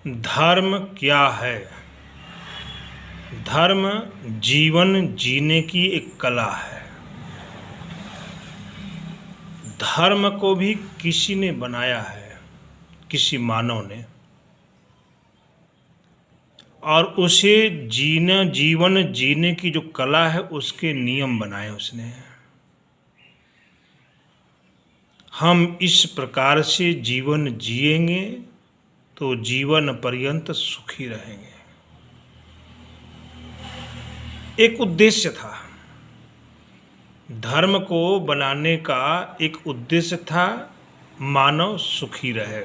धर्म क्या है? धर्म जीवन जीने की एक कला है। धर्म को भी किसी ने बनाया है, किसी मानव ने, और उसे जीवन जीने की जो कला है उसके नियम बनाए उसने। हम इस प्रकार से जीवन जिएंगे तो जीवन पर्यंत सुखी रहेंगे। एक उद्देश्य था, धर्म को बनाने का एक उद्देश्य था, मानव सुखी रहे।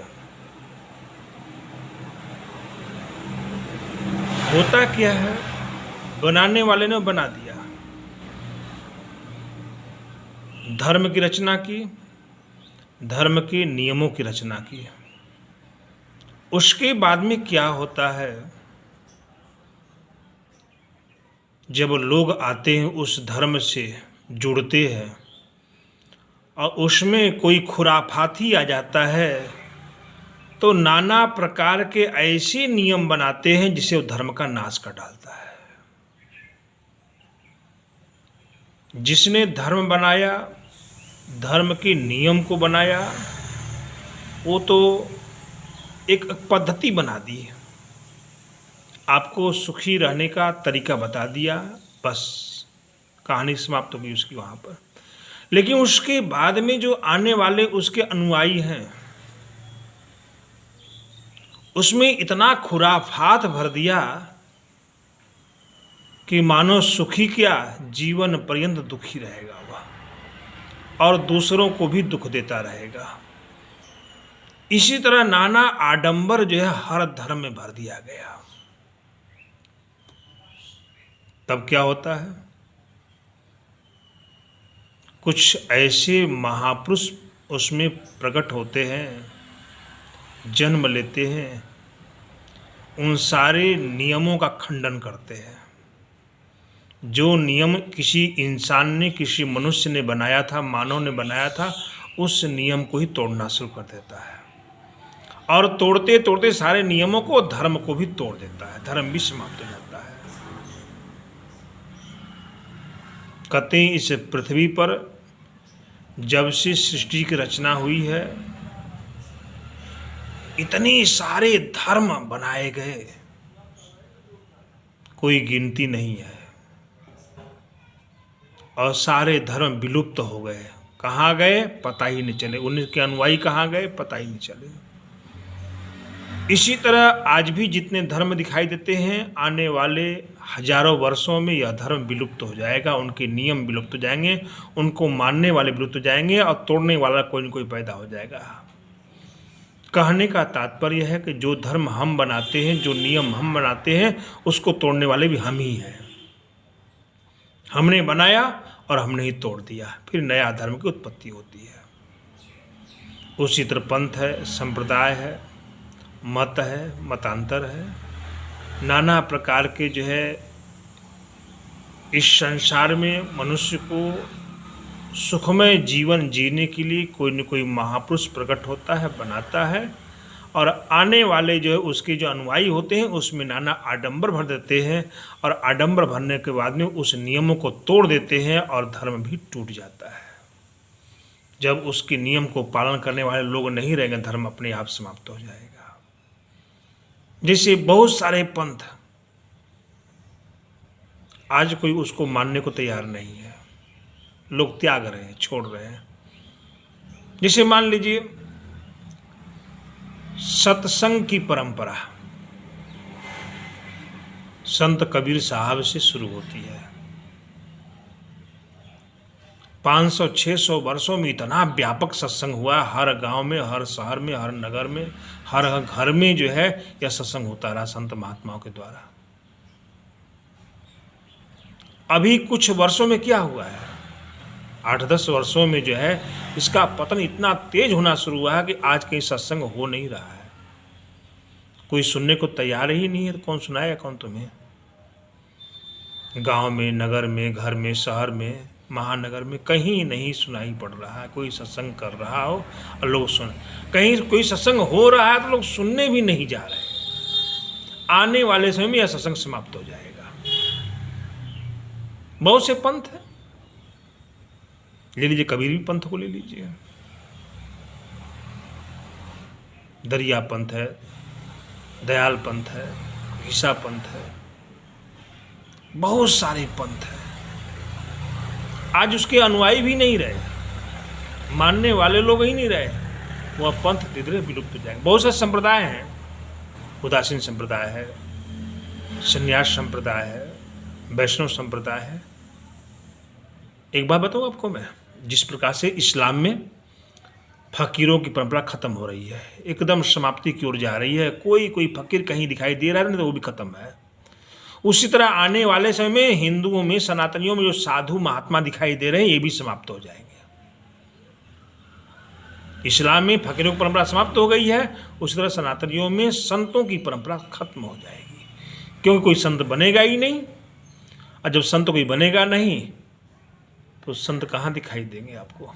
होता क्या है, बनाने वाले ने बना दिया, धर्म की रचना की, धर्म के नियमों की रचना की। उसके बाद में क्या होता है, जब लोग आते हैं उस धर्म से जुड़ते हैं और उसमें कोई खुराफाती आ जाता है तो नाना प्रकार के ऐसे नियम बनाते हैं जिसे वो धर्म का नाश कर डालता है। जिसने धर्म बनाया, धर्म के नियम को बनाया, वो तो एक पद्धति बना दी, आपको सुखी रहने का तरीका बता दिया, बस कहानी समाप्त हो गई उसकी वहाँ पर। लेकिन उसके बाद में जो आने वाले उसके अनुयायी हैं उसमें इतना खुराफात भर दिया कि मानो सुखी क्या, जीवन पर्यंत दुखी रहेगा वह और दूसरों को भी दुख देता रहेगा। इसी तरह नाना आडंबर जो है हर धर्म में भर दिया गया। तब क्या होता है, कुछ ऐसे महापुरुष उसमें प्रकट होते हैं, जन्म लेते हैं, उन सारे नियमों का खंडन करते हैं। जो नियम किसी इंसान ने, किसी मनुष्य ने बनाया था, मानव ने बनाया था, उस नियम को ही तोड़ना शुरू कर देता है और तोड़ते तोड़ते सारे नियमों को, धर्म को भी तोड़ देता है, धर्म भी समाप्त हो जाता है। कहते हैं इस पृथ्वी पर जब से सृष्टि की रचना हुई है इतने सारे धर्म बनाए गए, कोई गिनती नहीं है, और सारे धर्म विलुप्त हो गए। कहाँ गए पता ही नहीं चले, उनके अनुयायी कहाँ गए पता ही नहीं चले। इसी तरह आज भी जितने धर्म दिखाई देते हैं, आने वाले हजारों वर्षों में यह धर्म विलुप्त हो जाएगा, उनके नियम विलुप्त हो जाएंगे, उनको मानने वाले विलुप्त हो जाएंगे और तोड़ने वाला कोई न कोई पैदा हो जाएगा। कहने का तात्पर्य है कि जो धर्म हम बनाते हैं, जो नियम हम बनाते हैं, उसको तोड़ने वाले भी हम ही हैं। हमने बनाया और हमने ही तोड़ दिया, फिर नया धर्म की उत्पत्ति होती है। उसी तरह पंथ है, संप्रदाय है, मत है, मतांतर है, नाना प्रकार के जो है इस संसार में मनुष्य को सुखमय जीवन जीने के लिए कोई न कोई महापुरुष प्रकट होता है, बनाता है, और आने वाले जो है उसके जो अनुयायी होते हैं उसमें नाना आडंबर भर देते हैं, और आडंबर भरने के बाद में उस नियमों को तोड़ देते हैं और धर्म भी टूट जाता है। जब उसके नियम को पालन करने वाले लोग नहीं रहेंगे, धर्म अपने आप समाप्त हो जाएगा। जैसे बहुत सारे पंथ, आज कोई उसको मानने को तैयार नहीं है, लोग त्याग रहे हैं, छोड़ रहे हैं। जैसे मान लीजिए सत्संग की परंपरा संत कबीर साहब से शुरू होती है। 500-600 वर्षों में इतना व्यापक सत्संग हुआ, हर गांव में, हर शहर में, हर नगर में, हर घर में जो है यह सत्संग होता रहा संत महात्माओं के द्वारा। अभी कुछ वर्षों में क्या हुआ है, 8-10 वर्षों में जो है इसका पतन इतना तेज होना शुरू हुआ है कि आज कहीं सत्संग हो नहीं रहा है, कोई सुनने को तैयार ही नहीं है। तो कौन सुनाएगा, कौन तुम्हें? गांव में, नगर में, घर में, शहर में, महानगर में कहीं नहीं सुनाई पड़ रहा है कोई सत्संग कर रहा हो और लोग सुन। कहीं कोई सत्संग हो रहा है तो लोग सुनने भी नहीं जा रहे। आने वाले समय में यह सत्संग समाप्त हो जाएगा। बहुत से पंथ है, ले लीजिए कबीर भी पंथ को ले लीजिए, दरिया पंथ है, दयाल पंथ है, घिसा पंथ है, बहुत सारे पंथ हैं। आज उसके अनुयायी भी नहीं रहे, मानने वाले लोग ही नहीं रहे, वह पंथ धीरे धीरे विलुप्त हो जाएंगे। बहुत से संप्रदाय हैं, उदासीन संप्रदाय है, संन्यास संप्रदाय है, वैष्णव संप्रदाय है। एक बात बताऊँ आपको मैं, जिस प्रकार से इस्लाम में फकीरों की परंपरा खत्म हो रही है, एकदम समाप्ति की ओर जा रही है, कोई फकीर कहीं दिखाई दे रहा है नहीं तो वो भी खत्म है। उसी तरह आने वाले समय में हिंदुओं में, सनातनियों में जो साधु महात्मा दिखाई दे रहे हैं, ये भी समाप्त हो जाएंगे। इस्लाम में फकीरों की परंपरा समाप्त हो गई है, उसी तरह सनातनियों में संतों की परंपरा खत्म हो जाएगी, क्योंकि कोई संत बनेगा ही नहीं। और जब संत कोई बनेगा नहीं तो संत कहाँ दिखाई देंगे आपको।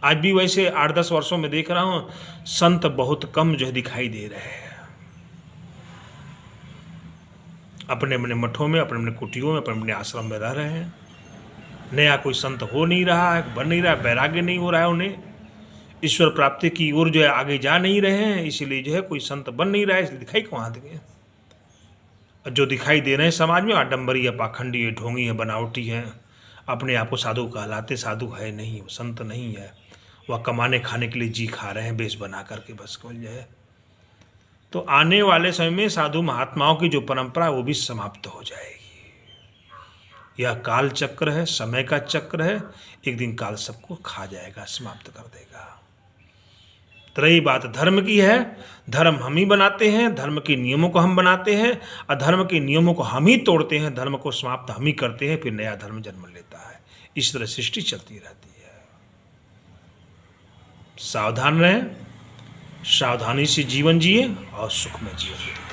आज भी वैसे 8-10 वर्षों में देख रहा हूँ, संत बहुत कम जो है दिखाई दे रहे हैं। अपने अपने मठों में, अपने अपने कुटियों में, अपने अपने आश्रम में रह रहे हैं। नया कोई संत हो नहीं रहा है, बन नहीं रहा है, वैराग्य नहीं हो रहा है, उन्हें ईश्वर प्राप्ति की ओर जो है आगे जा नहीं रहे हैं, इसीलिए जो है कोई संत बन नहीं रहा है, इसलिए दिखाई कहाँ देंगे। जो दिखाई दे रहे हैं समाज में, आडम्बरी है, पाखंडी है, ढोंगी है, बनावटी है, अपने आप को साधु कहलाते, साधु है नहीं, वो संत नहीं है, वह कमाने खाने के लिए जी खा रहे हैं बेश बना करके बस को जो है। तो आने वाले समय में साधु महात्माओं की जो परंपरा है वो भी समाप्त हो जाएगी। यह काल चक्र है, समय का चक्र है, एक दिन काल सबको खा जाएगा, समाप्त कर देगा। तो रही बात धर्म की है, धर्म हम ही बनाते हैं, धर्म के नियमों को हम बनाते हैं, अधर्म के नियमों को हम ही तोड़ते हैं, धर्म को समाप्त हम ही करते हैं, फिर नया धर्म जन्म लेता है। इस तरह सृष्टि चलती रहती है। सावधान रहें, सावधानी से जीवन जिए और सुख में जीवन व्यतीत